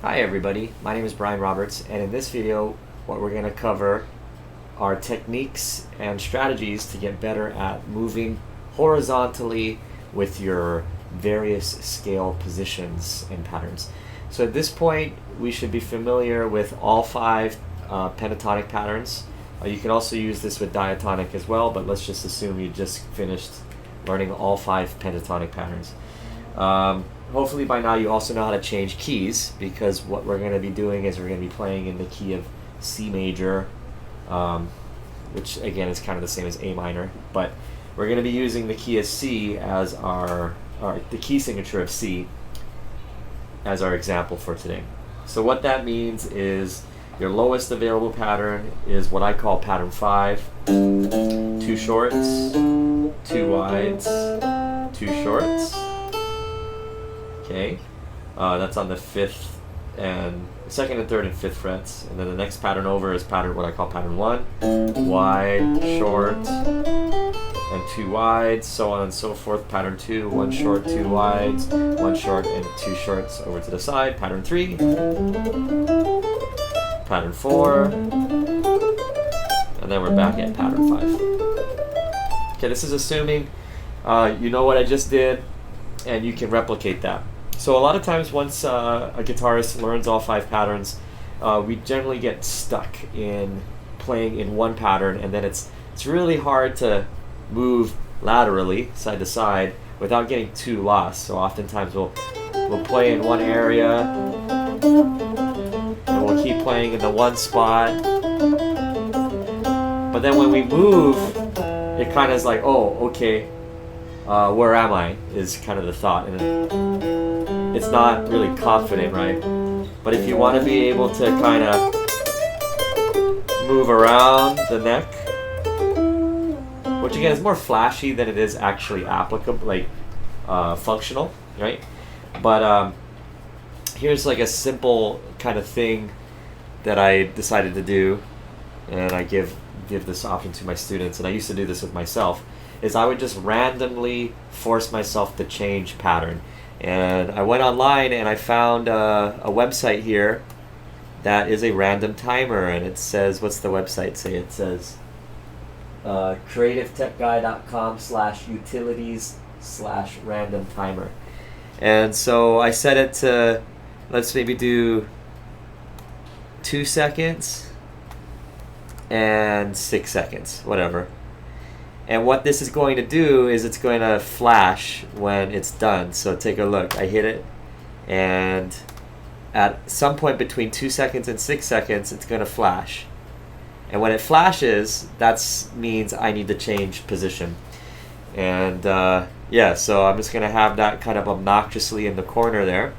Hi everybody, my name is Brian Roberts, and in this video what we're going to cover are techniques and strategies to get better at moving horizontally with your various scale positions and patterns. So at this point we should be familiar with all 5 pentatonic patterns. You can also use this with diatonic as well, but let's just assume you just finished learning all 5 pentatonic patterns. Hopefully by now you also know how to change keys, because what we're going to be doing is we're going to be playing in the key of C major, which again is kind of the same as A minor, but we're going to be using the key of C as the key signature of C as our example for today. So what that means is your lowest available pattern is what I call pattern 5, 2 shorts, 2 wides, 2 shorts. Okay, that's on the 2nd and 3rd and 5th frets, and then the next pattern over is what I call pattern 1, wide, short, and 2 wides, so on and so forth. Pattern 2, 1 short, 2 wides, 1 short, and 2 shorts over to the side. Pattern 3, pattern 4, and then we're back at pattern 5. Okay, this is assuming you know what I just did and you can replicate that. So a lot of times once a guitarist learns all 5 patterns, we generally get stuck in playing in one pattern, and then it's really hard to move laterally side to side without getting too lost. So oftentimes we'll play in one area and we'll keep playing in the one spot, but then when we move it kind of is like, oh, okay, where am I, is kind of the thought, and it's not really confident, right? But if you want to be able to kind of move around the neck, which again is more flashy than it is actually applicable, like functional, right? But here's like a simple kind of thing that I decided to do, and I give this option to my students, and I used to do this with myself, is I would just randomly force myself to change pattern. And I went online and I found a website here that is a random timer, and it says, what's the website say? It says creativetechguy.com/utilities/random timer. And so I set it to, let's maybe do 2 seconds and 6 seconds, whatever. And what this is going to do is it's going to flash when it's done. So take a look. I hit it, and at some point between 2 seconds and 6 seconds, it's going to flash. And when it flashes, that means I need to change position. And yeah, so I'm just going to have that kind of obnoxiously in the corner there.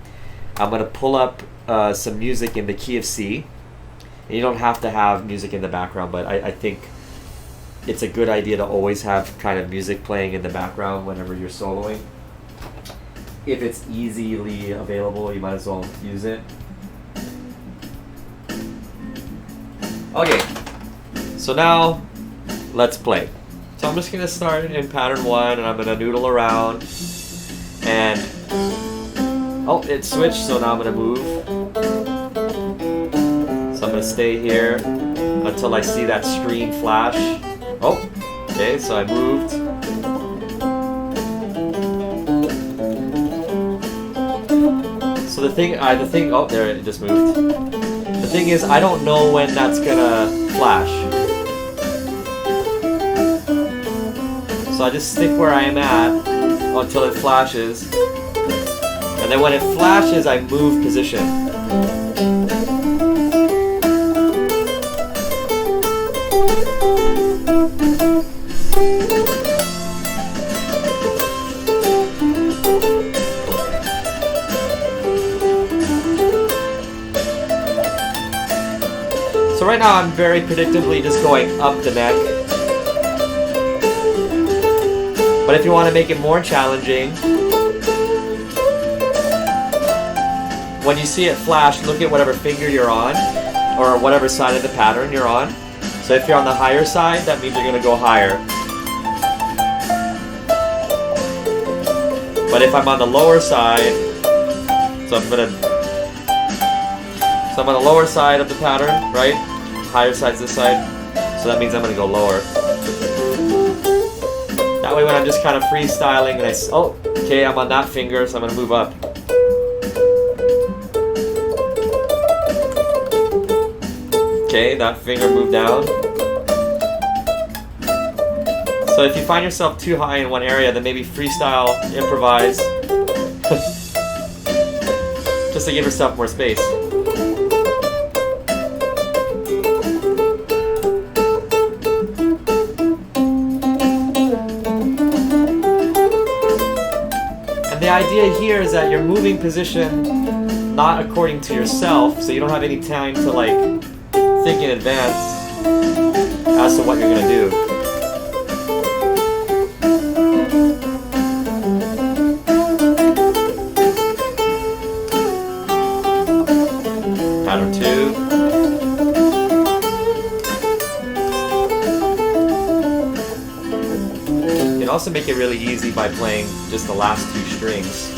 I'm going to pull up some music in the key of C. And you don't have to have music in the background, but I think it's a good idea to always have kind of music playing in the background whenever you're soloing. If it's easily available, you might as well use it. Okay, so now let's play. So I'm just going to start in pattern 1, and I'm going to noodle around. And oh, it switched, so now I'm going to move. So I'm going to stay here until I see that screen flash. Oh, okay, so I moved. So the thing, oh, there, it just moved. The thing is, I don't know when that's gonna flash. So I just stick where I am at until it flashes. And then when it flashes, I move position. So right now I'm very predictably just going up the neck. But if you want to make it more challenging, when you see it flash, look at whatever finger you're on, or whatever side of the pattern you're on. So if you're on the higher side, that means you're going to go higher. But if I'm on the lower side, so I'm going to So I'm on the lower side of the pattern, right? Higher side's this side. So that means I'm going to go lower. That way when I'm just kind of freestyling and oh, okay, I'm on that finger, so I'm going to move up. Okay, that finger moved down. So if you find yourself too high in one area, then maybe freestyle, improvise, just to give yourself more space. And the idea here is that you're moving position not according to yourself, so you don't have any time to like think in advance as to what you're going to do. Pattern 2. You can also make it really easy by playing just the last 2 strings.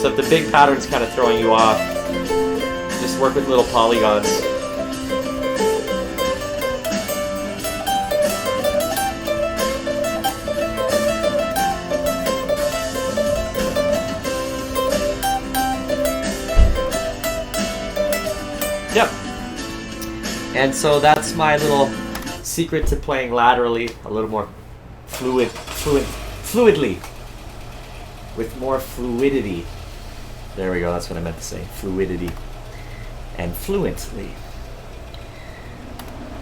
So if the big pattern's kind of throwing you off, just work with little polygons. Yep. And so that's my little secret to playing laterally a little more fluidly, with more fluidity. There we go, that's what I meant to say. Fluidity. And fluently.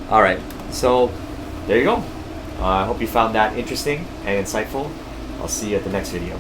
Alright, so there you go. I hope you found that interesting and insightful. I'll see you at the next video.